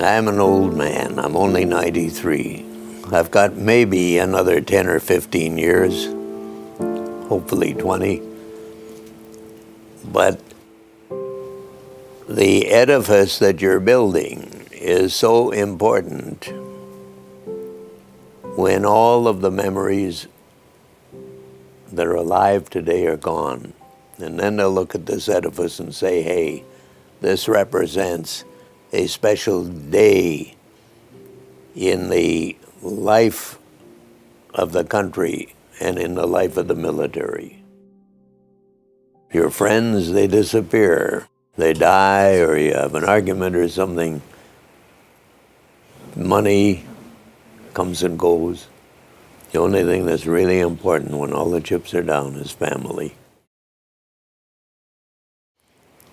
I'm an old man. I'm only 93. I've got maybe another 10 or 15 years, hopefully 20. But the edifice that you're building is so important when all of the memories that are alive today are gone. And then they'll look at this edifice and say, hey, this represents a special day in the life of the country and in the life of the military. Your friends, they disappear. They die, or you have an argument or something. Money comes and goes. The only thing that's really important when all the chips are down is family.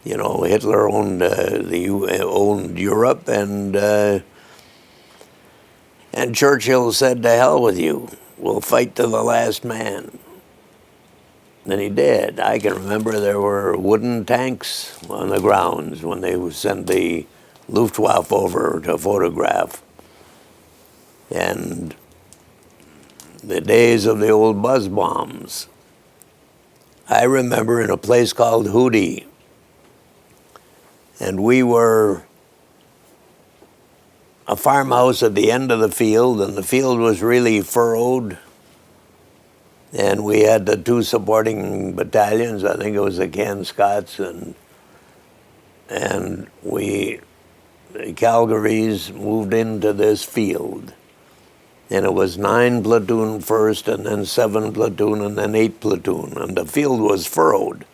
You know, Hitler owned owned Europe, and Churchill said, "To hell with you. We'll fight to the last man." And he did. I can remember there were wooden tanks on the grounds when they sent the Luftwaffe over to photograph. And the days of the old buzz bombs. I remember in a place called Hootie, and we were a farmhouse at the end of the field, and the field was really furrowed. And we had the two supporting battalions. I think it was the Ken Scots, and the Calgarys moved into this field. And it was 9 platoon first, and then 7 platoon, and then 8 platoon. And the field was furrowed.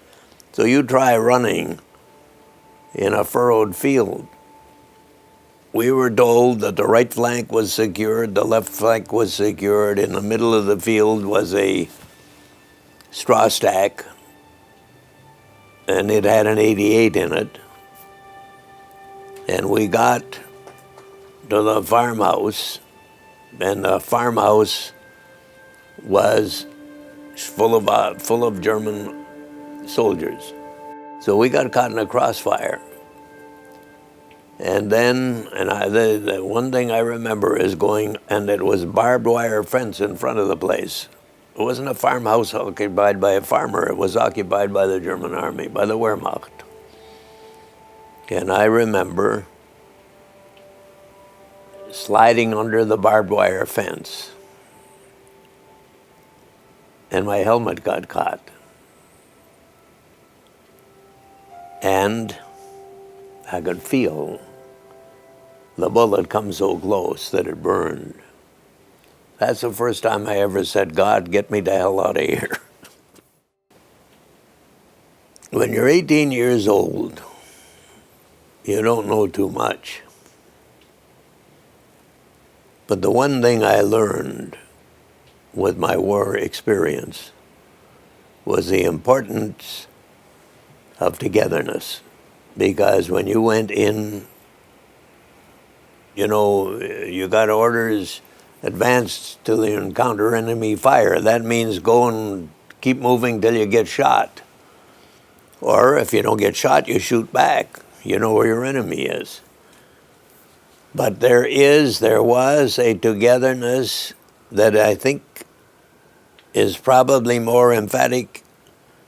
So you try running in a furrowed field. We were told that the right flank was secured, the left flank was secured. In the middle of the field was a straw stack, and it had an 88 in it. And we got to the farmhouse, and the farmhouse was full of German soldiers. So we got caught in a crossfire. And then, the one thing I remember is going, and it was barbed wire fence in front of the place. It wasn't a farmhouse occupied by a farmer. It was occupied by the German army, by the Wehrmacht. And I remember sliding under the barbed wire fence, and my helmet got caught. And I could feel the bullet come so close that it burned. That's the first time I ever said, God, get me the hell out of here. When you're 18 years old, you don't know too much. But the one thing I learned with my war experience was the importance of togetherness. Because when you went in, you know, you got orders, advance till you encounter enemy fire. That means go and keep moving till you get shot. Or if you don't get shot, you shoot back. You know where your enemy is. But there was a togetherness that I think is probably more emphatic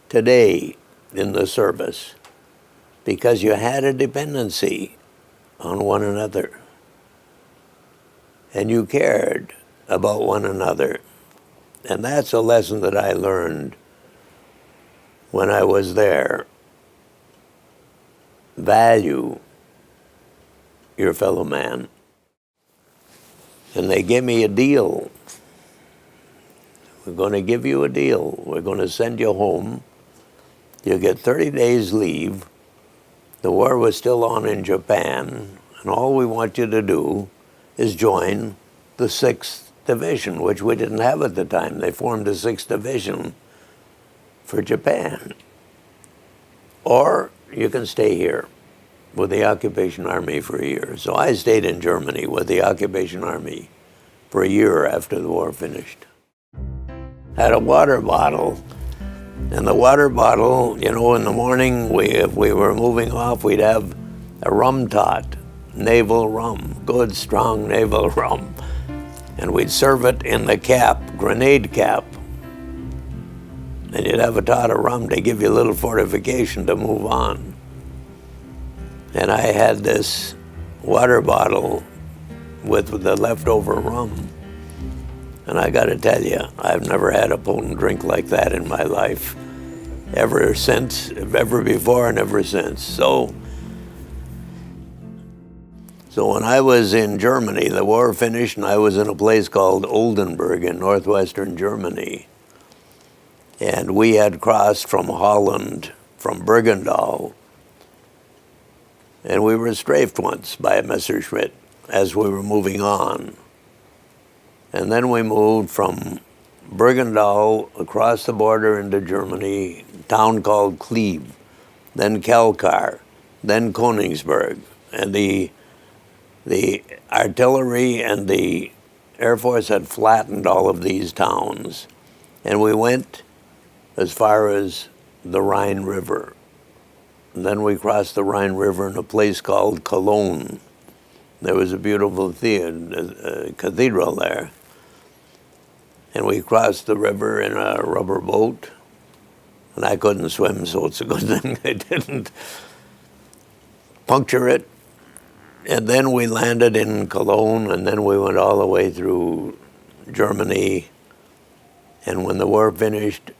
today in the service, because you had a dependency on one another, and you cared about one another. And that's a lesson that I learned when I was there. Value your fellow man. And they gave me a deal. We're going to give you a deal. We're going to send you home. You get 30 days leave. The war was still on in Japan, and all we want you to do is join the 6th Division, which we didn't have at the time. They formed a 6th Division for Japan. Or you can stay here with the occupation army for a year. So I stayed in Germany with the occupation army for a year after the war finished. Had a water bottle, and the water bottle, you know, in the morning, if we were moving off, we'd have a rum tot, naval rum, good strong naval rum. And we'd serve it in the cap, grenade cap. And you'd have a tot of rum to give you a little fortification to move on. And I had this water bottle with the leftover rum. And I got to tell you, I've never had a potent drink like that in my life. Ever since, ever before and ever since. So when I was in Germany, the war finished and I was in a place called Oldenburg in northwestern Germany. And we had crossed from Holland, from Bergendal. And we were strafed once by a Messerschmitt as we were moving on. And then we moved from Bergendal across the border into Germany, a town called Qu'il, then Kalkar, then Königsberg. And the artillery and the Air Force had flattened all of these towns. And we went as far as the Rhine River. And then we crossed the Rhine River in a place called Cologne. There was a beautiful cathedral there. And we crossed the river in a rubber boat. And I couldn't swim, so it's a good thing I didn't puncture it. And then we landed in Cologne, and then we went all the way through Germany. And when the war finished,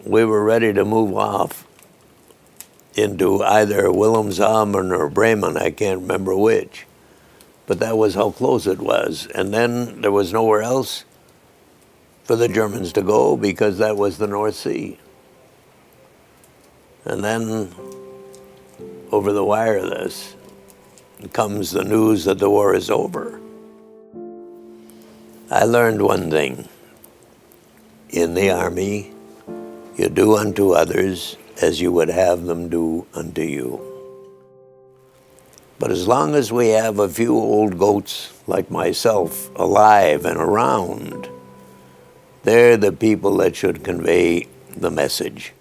we were ready to move off into either Wilhelmshaven or Bremen, I can't remember which. But that was how close it was. And then there was nowhere else for the Germans to go because that was the North Sea. And then over the wireless comes the news that the war is over. I learned one thing. In the Army, you do unto others as you would have them do unto you. But as long as we have a few old goats like myself alive and around, they're the people that should convey the message.